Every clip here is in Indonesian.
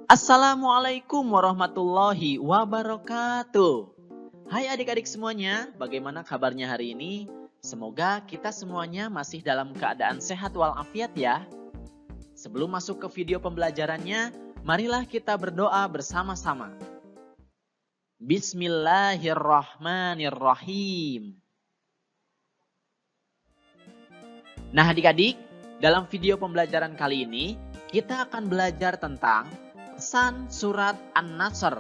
Assalamualaikum warahmatullahi wabarakatuh. Hai adik-adik semuanya, bagaimana kabarnya hari ini? Semoga kita semuanya masih dalam keadaan sehat walafiat ya. Sebelum masuk ke video pembelajarannya, marilah kita berdoa bersama-sama. Bismillahirrahmanirrahim. Nah adik-adik, dalam video pembelajaran kali ini, kita akan belajar tentang pesan surat An-Nasr.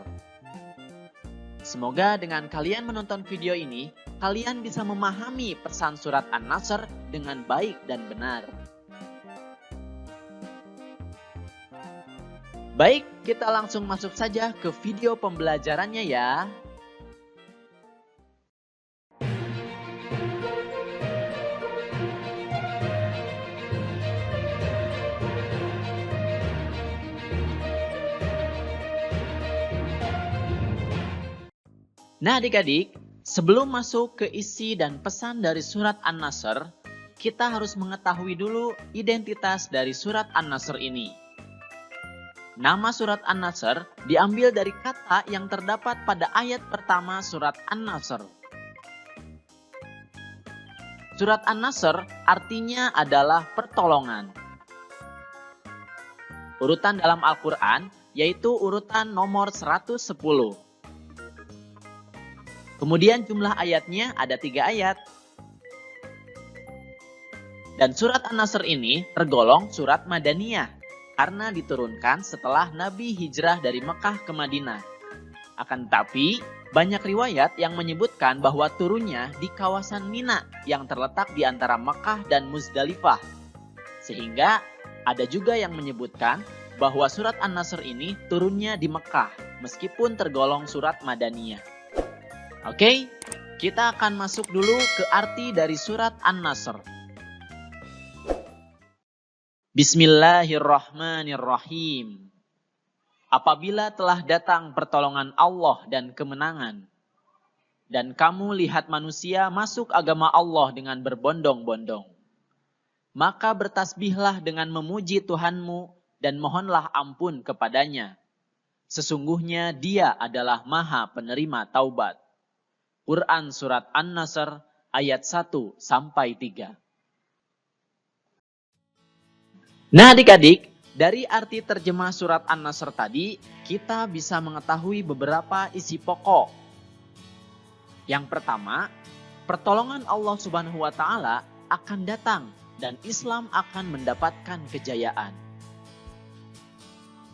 Semoga dengan kalian menonton video ini, kalian bisa memahami pesan surat An-Nasr dengan baik dan benar. Baik, kita langsung masuk saja ke video pembelajarannya ya. Nah adik-adik, sebelum masuk ke isi dan pesan dari surat An-Nasr, kita harus mengetahui dulu identitas dari surat An-Nasr ini. Nama surat An-Nasr diambil dari kata yang terdapat pada ayat pertama surat An-Nasr. Surat An-Nasr artinya adalah pertolongan. Urutan dalam Al-Quran yaitu urutan nomor 110. Kemudian jumlah ayatnya ada 3 ayat. Dan surat An-Nasr ini tergolong surat Madaniyah karena diturunkan setelah Nabi hijrah dari Mekah ke Madinah. Akan tetapi, banyak riwayat yang menyebutkan bahwa turunnya di kawasan Mina yang terletak di antara Mekah dan Muzdalifah. Sehingga ada juga yang menyebutkan bahwa surat An-Nasr ini turunnya di Mekah meskipun tergolong surat Madaniyah. Oke, kita akan masuk dulu ke arti dari surat An-Nasr. Bismillahirrahmanirrahim. Apabila telah datang pertolongan Allah dan kemenangan, dan kamu lihat manusia masuk agama Allah dengan berbondong-bondong, maka bertasbihlah dengan memuji Tuhanmu dan mohonlah ampun kepadanya. Sesungguhnya Dia adalah Maha Penerima Taubat. Quran Surat An-Nasr ayat 1-3. Nah adik-adik, dari arti terjemah surat An-Nasr tadi, kita bisa mengetahui beberapa isi pokok. Yang pertama, pertolongan Allah Subhanahu wa Ta'ala akan datang dan Islam akan mendapatkan kejayaan.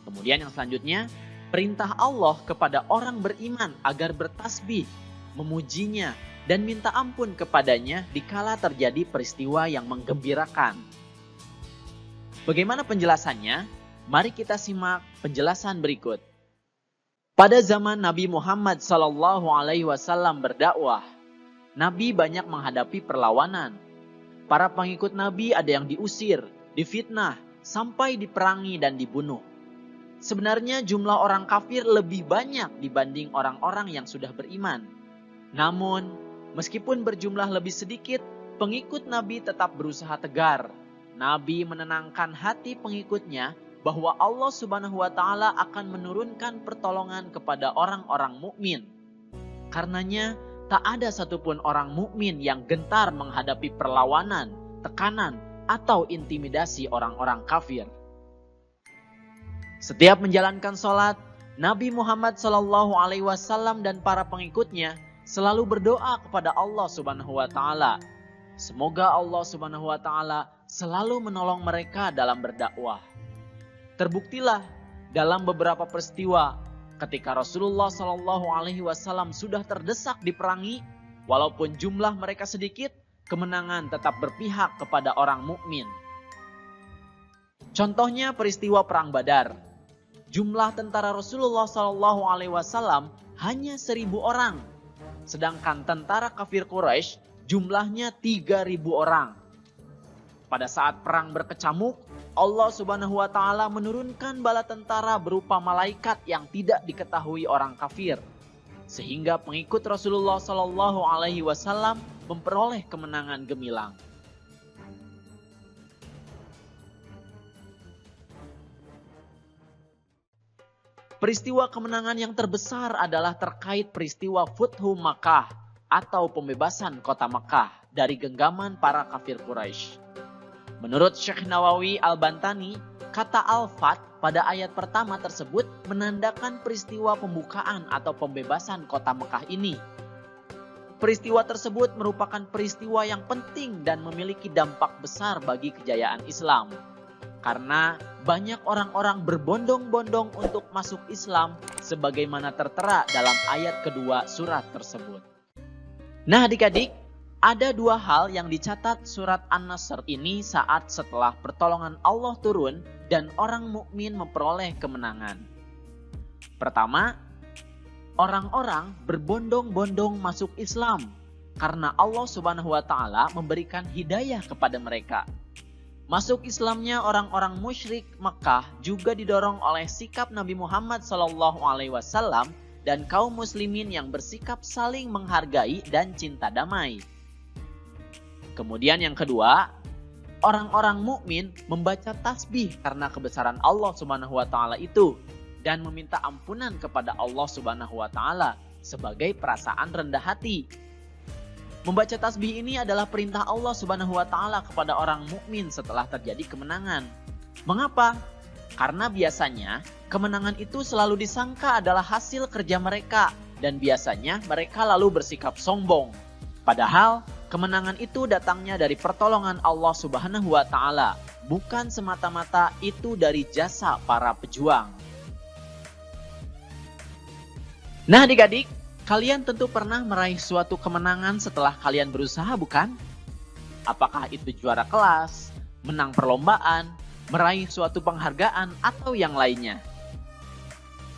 Kemudian yang selanjutnya, perintah Allah kepada orang beriman agar bertasbih, memujinya, dan minta ampun kepadanya dikala terjadi peristiwa yang menggembirakan. Bagaimana penjelasannya? Mari kita simak penjelasan berikut. Pada zaman Nabi Muhammad SAW berdakwah, Nabi banyak menghadapi perlawanan. Para pengikut Nabi ada yang diusir, difitnah, sampai diperangi dan dibunuh. Sebenarnya jumlah orang kafir lebih banyak dibanding orang-orang yang sudah beriman. Namun, meskipun berjumlah lebih sedikit, pengikut Nabi tetap berusaha tegar. Nabi menenangkan hati pengikutnya bahwa Allah Subhanahu wa Ta'ala akan menurunkan pertolongan kepada orang-orang mukmin. Karenanya, tak ada satupun orang mukmin yang gentar menghadapi perlawanan, tekanan, atau intimidasi orang-orang kafir. Setiap menjalankan sholat, Nabi Muhammad SAW dan para pengikutnya selalu berdoa kepada Allah Subhanahu wa Ta'ala. Semoga Allah Subhanahu wa Ta'ala selalu menolong mereka dalam berdakwah. Terbuktilah dalam beberapa peristiwa ketika Rasulullah SAW sudah terdesak diperangi, walaupun jumlah mereka sedikit, kemenangan tetap berpihak kepada orang mukmin. Contohnya peristiwa Perang Badar. Jumlah tentara Rasulullah SAW hanya 1.000 orang. Sedangkan tentara kafir Quraisy jumlahnya 3.000 orang. Pada saat perang berkecamuk, Allah Subhanahu wa Ta'ala menurunkan bala tentara berupa malaikat yang tidak diketahui orang kafir. Sehingga pengikut Rasulullah SAW memperoleh kemenangan gemilang. peristiwa kemenangan yang terbesar adalah terkait peristiwa Futhu Makkah atau pembebasan kota Makkah dari genggaman para kafir Quraisy. Menurut Syekh Nawawi Al-Bantani, kata Al-Fath pada ayat pertama tersebut menandakan peristiwa pembukaan atau pembebasan kota Makkah ini. Peristiwa tersebut merupakan peristiwa yang penting dan memiliki dampak besar bagi kejayaan Islam. Karena banyak orang-orang berbondong-bondong untuk masuk Islam sebagaimana tertera dalam ayat kedua surat tersebut. Nah adik-adik, ada dua hal yang dicatat surat An-Nasr ini saat setelah pertolongan Allah turun dan orang mukmin memperoleh kemenangan. Pertama, orang-orang berbondong-bondong masuk Islam karena Allah Subhanahu wa taala memberikan hidayah kepada mereka. Masuk Islamnya orang-orang musyrik Makkah juga didorong oleh sikap Nabi Muhammad SAW dan kaum muslimin yang bersikap saling menghargai dan cinta damai. Kemudian yang kedua, orang-orang mukmin membaca tasbih karena kebesaran Allah Subhanahu wa taala itu dan meminta ampunan kepada Allah Subhanahu wa taala sebagai perasaan rendah hati. Membaca tasbih ini adalah perintah Allah Subhanahu wa taala kepada orang mukmin setelah terjadi kemenangan. Mengapa? Karena biasanya kemenangan itu selalu disangka adalah hasil kerja mereka dan biasanya mereka lalu bersikap sombong. Padahal kemenangan itu datangnya dari pertolongan Allah Subhanahu wa taala, bukan semata-mata itu dari jasa para pejuang. Nah adik-adik, kalian tentu pernah meraih suatu kemenangan setelah kalian berusaha, bukan? Apakah itu juara kelas, menang perlombaan, meraih suatu penghargaan, atau yang lainnya?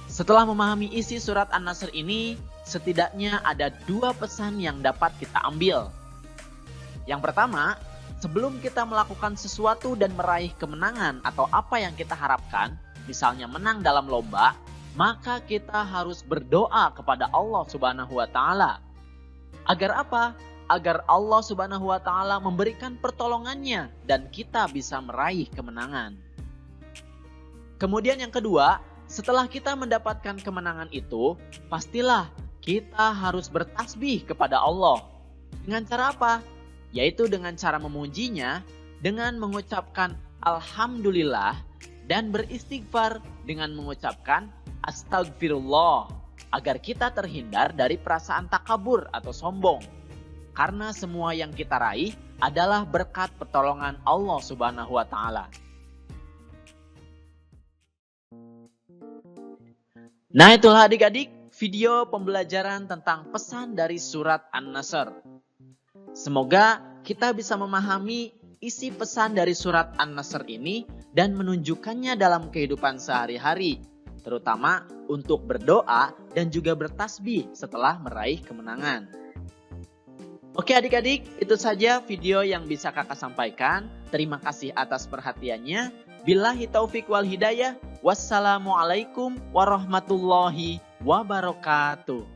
Setelah memahami isi surat An-Nasr ini, setidaknya ada dua pesan yang dapat kita ambil. Yang pertama, sebelum kita melakukan sesuatu dan meraih kemenangan atau apa yang kita harapkan, misalnya menang dalam lomba, maka kita harus berdoa kepada Allah Subhanahu wa taala. Agar apa? Agar Allah Subhanahu wa taala memberikan pertolongannya dan kita bisa meraih kemenangan. Kemudian yang kedua, setelah kita mendapatkan kemenangan itu, pastilah kita harus bertasbih kepada Allah. Dengan cara apa? Yaitu dengan cara memujinya, dengan mengucapkan Alhamdulillah dan beristighfar dengan mengucapkan Astagfirullah, agar kita terhindar dari perasaan takabur atau sombong. Karena semua yang kita raih adalah berkat pertolongan Allah Subhanahu wa taala. Nah itulah adik-adik video pembelajaran tentang pesan dari surat An-Nasr. Semoga kita bisa memahami isi pesan dari surat An-Nasr ini dan menunjukkannya dalam kehidupan sehari-hari, terutama untuk berdoa dan juga bertasbih setelah meraih kemenangan. Oke adik-adik, itu saja video yang bisa kakak sampaikan. Terima kasih atas perhatiannya. Billahi taufik wal hidayah. Wassalamualaikum warahmatullahi wabarakatuh.